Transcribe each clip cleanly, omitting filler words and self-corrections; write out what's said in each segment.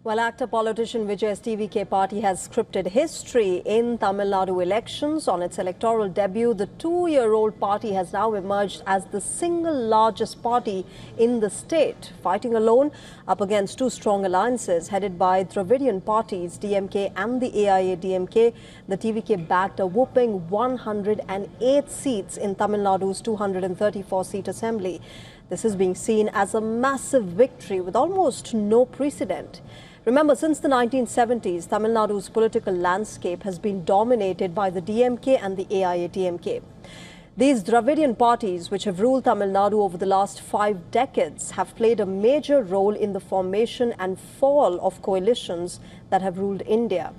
Well, actor politician Vijay's TVK party has scripted history in Tamil Nadu elections. On its electoral debut, the two-year-old party has now emerged as the single largest party in the state, fighting alone up against two strong alliances headed by Dravidian parties, DMK and the AIADMK. The TVK backed a whooping 108 seats in Tamil Nadu's 234-seat assembly. This is being seen as a massive victory with almost no precedent. Remember, since the 1970s, Tamil Nadu's political landscape has been dominated by the DMK and the AIADMK. These Dravidian parties, which have ruled Tamil Nadu over the last 5 decades, have played a major role in the formation and fall of coalitions that have ruled India.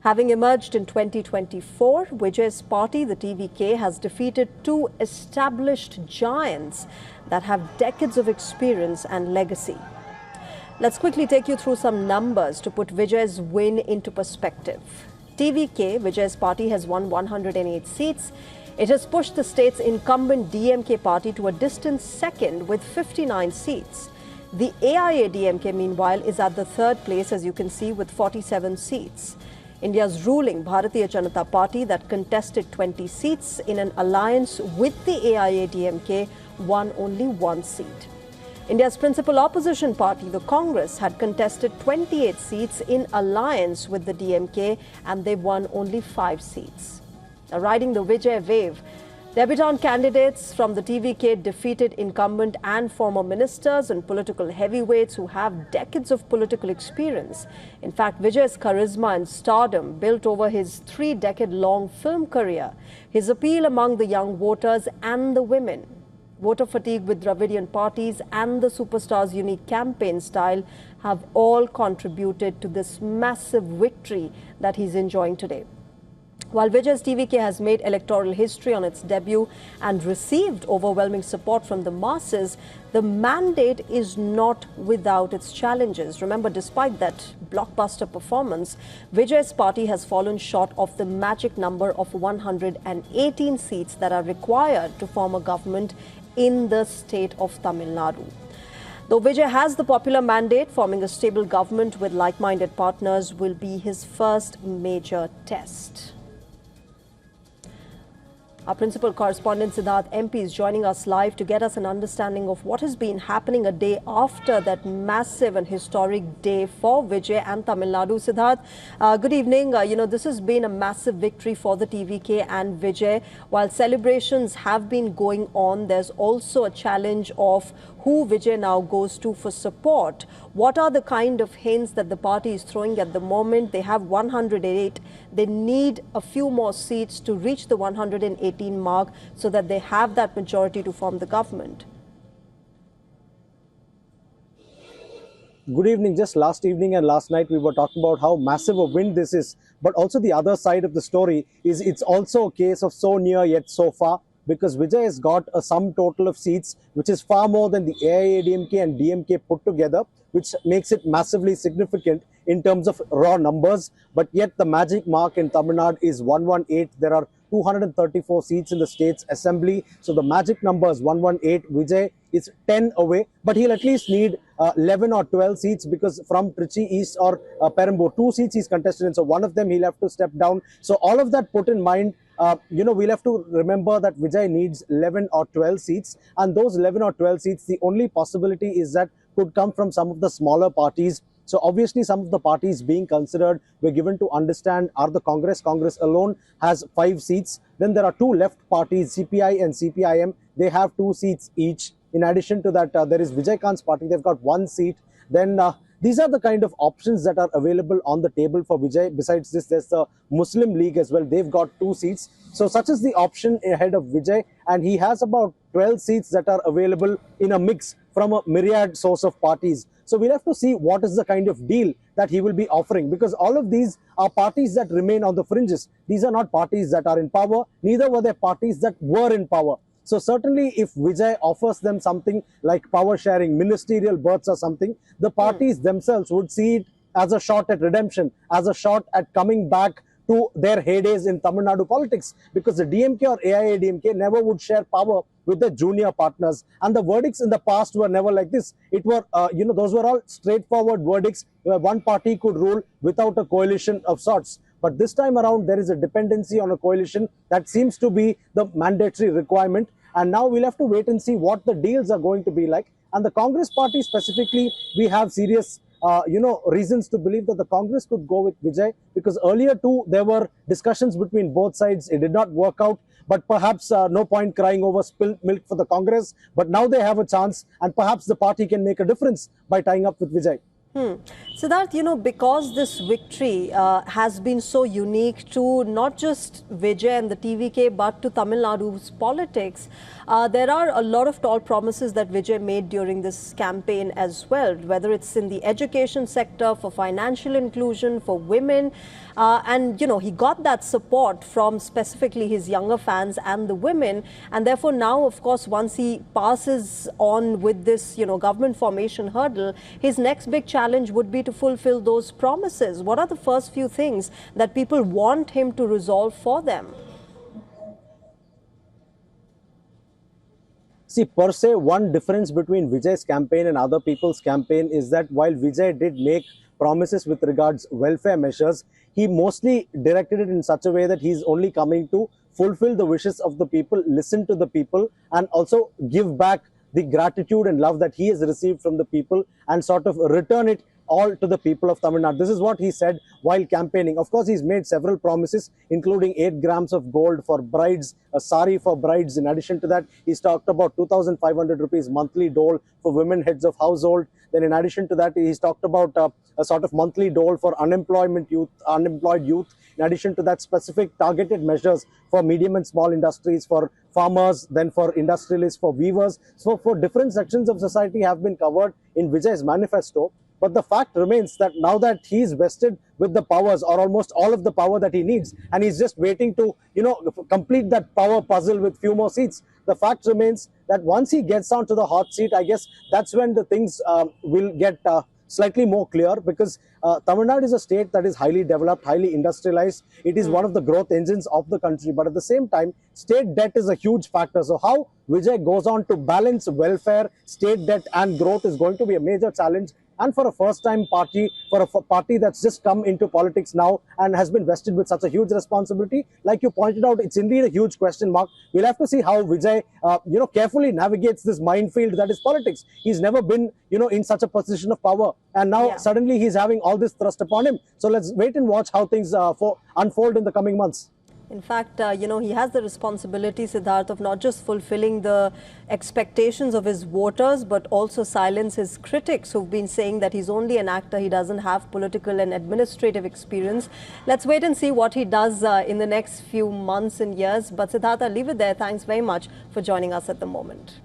Having emerged in 2024, Vijay's party, the TVK, has defeated two established giants that have decades of experience and legacy. Let's quickly take you through some numbers to put Vijay's win into perspective. TVK, Vijay's party, has won 108 seats. It has pushed the state's incumbent DMK party to a distant second with 59 seats. The AIADMK, meanwhile, is at the third place, as you can see, with 47 seats. India's ruling Bharatiya Janata Party, that contested 20 seats in an alliance with the AIADMK, won only 1 seat. India's principal opposition party, the Congress, had contested 28 seats in alliance with the DMK, and they won only 5 seats. Now, riding the Vijay wave, debutant candidates from the TVK defeated incumbent and former ministers and political heavyweights who have decades of political experience. In fact, Vijay's charisma and stardom built over his 3-decade-long film career, his appeal among the young voters and the women, voter fatigue with Dravidian parties, and the superstar's unique campaign style have all contributed to this massive victory that he's enjoying today. While Vijay's TVK has made electoral history on its debut and received overwhelming support from the masses, the mandate is not without its challenges. Remember, despite that blockbuster performance, Vijay's party has fallen short of the magic number of 118 seats that are required to form a government in the state of Tamil Nadu. Though Vijay has the popular mandate, forming a stable government with like-minded partners will be his first major test. Our principal correspondent Siddharth MP is joining us live to get us an understanding of what has been happening a day after that massive and historic day for Vijay and Tamil Nadu. Siddharth, good evening. This has been a massive victory for the TVK and Vijay. While celebrations have been going on, there's also a challenge of who Vijay now goes to for support. What are the kind of hints that the party is throwing at the moment? They have 108. They need a few more seats to reach the 118 mark so that they have that majority to form the government. Good evening. Just last evening and last night we were talking about how massive a win this is. But also the other side of the story is it's also a case of so near yet so far, because Vijay has got a sum total of seats which is far more than the AIADMK and DMK put together, which makes it massively significant in terms of raw numbers. But yet the magic mark in Tamil Nadu is 118. There are 234 seats in the state's assembly. So the magic number is 118. Vijay is 10 away, but he'll at least need 11 or 12 seats, because from Trichy East or Perambur, 2 seats he's contested in. So one of them he'll have to step down. So all of that put in mind, we'll have to remember that Vijay needs 11 or 12 seats, and those 11 or 12 seats, the only possibility is that could come from some of the smaller parties. So obviously some of the parties being considered were given to understand are the Congress. Congress alone has 5 seats. Then there are 2 left parties, CPI and CPIM. They have 2 seats each. In addition to that, there is Vijay Kant's party. They've got 1 seat. Then these are the kind of options that are available on the table for Vijay. Besides this, there's the Muslim League as well. They've got 2 seats. So such is the option ahead of Vijay. And he has about 12 seats that are available in a mix from a myriad source of parties. So we'll have to see what is the kind of deal that he will be offering, because all of these are parties that remain on the fringes. These are not parties that are in power. Neither were they parties that were in power. So certainly if Vijay offers them something like power sharing, ministerial berths or something, the parties themselves would see it as a shot at redemption, as a shot at coming back to their heydays in Tamil Nadu politics, because the DMK or AIADMK never would share power with the junior partners, and the verdicts in the past were never like this. It were, those were all straightforward verdicts where one party could rule without a coalition of sorts. But this time around, there is a dependency on a coalition that seems to be the mandatory requirement. And now we'll have to wait and see what the deals are going to be like. And the Congress party specifically, we have serious reasons to believe that the Congress could go with Vijay, because earlier too, there were discussions between both sides. It did not work out, but perhaps no point crying over spilled milk for the Congress. But now they have a chance, and perhaps the party can make a difference by tying up with Vijay. Siddharth, because this victory has been so unique to not just Vijay and the TVK, but to Tamil Nadu's politics, there are a lot of tall promises that Vijay made during this campaign as well, whether it's in the education sector, for financial inclusion, for women. And he got that support from specifically his younger fans and the women. And therefore now, of course, once he passes on with this, government formation hurdle, his next big challenge would be to fulfill those promises. What are the first few things that people want him to resolve for them? See, per se, one difference between Vijay's campaign and other people's campaign is that while Vijay did make promises with regards welfare measures, he mostly directed it in such a way that he's only coming to fulfill the wishes of the people, listen to the people, and also give back the gratitude and love that he has received from the people and sort of return it all to the people of Tamil Nadu. This is what he said while campaigning. Of course, he's made several promises, including 8 grams of gold for brides, a sari for brides. In addition to that, he's talked about 2,500 rupees monthly dole for women heads of household. Then in addition to that, he's talked about a sort of monthly dole for unemployed youth. In addition to that, specific targeted measures for medium and small industries, for farmers, then for industrialists, for weavers. So for different sections of society have been covered in Vijay's manifesto. But the fact remains that now that he's vested with the powers, or almost all of the power that he needs, and he's just waiting to, complete that power puzzle with few more seats, the fact remains that once he gets onto the hot seat, I guess that's when the things will get slightly more clear, because Tamil Nadu is a state that is highly developed, highly industrialized. It is one of the growth engines of the country. But at the same time, state debt is a huge factor. So how Vijay goes on to balance welfare, state debt and growth is going to be a major challenge. And for a first-time party, for a party that's just come into politics now and has been vested with such a huge responsibility, like you pointed out, it's indeed a huge question mark. We'll have to see how Vijay, carefully navigates this minefield that is politics. He's never been, in such a position of power, and now suddenly he's having all this thrust upon him. So let's wait and watch how things unfold in the coming months. In fact, he has the responsibility, Siddharth, of not just fulfilling the expectations of his voters, but also silence his critics who've been saying that he's only an actor, he doesn't have political and administrative experience. Let's wait and see what he does in the next few months and years. But Siddharth, I'll leave it there. Thanks very much for joining us at the moment.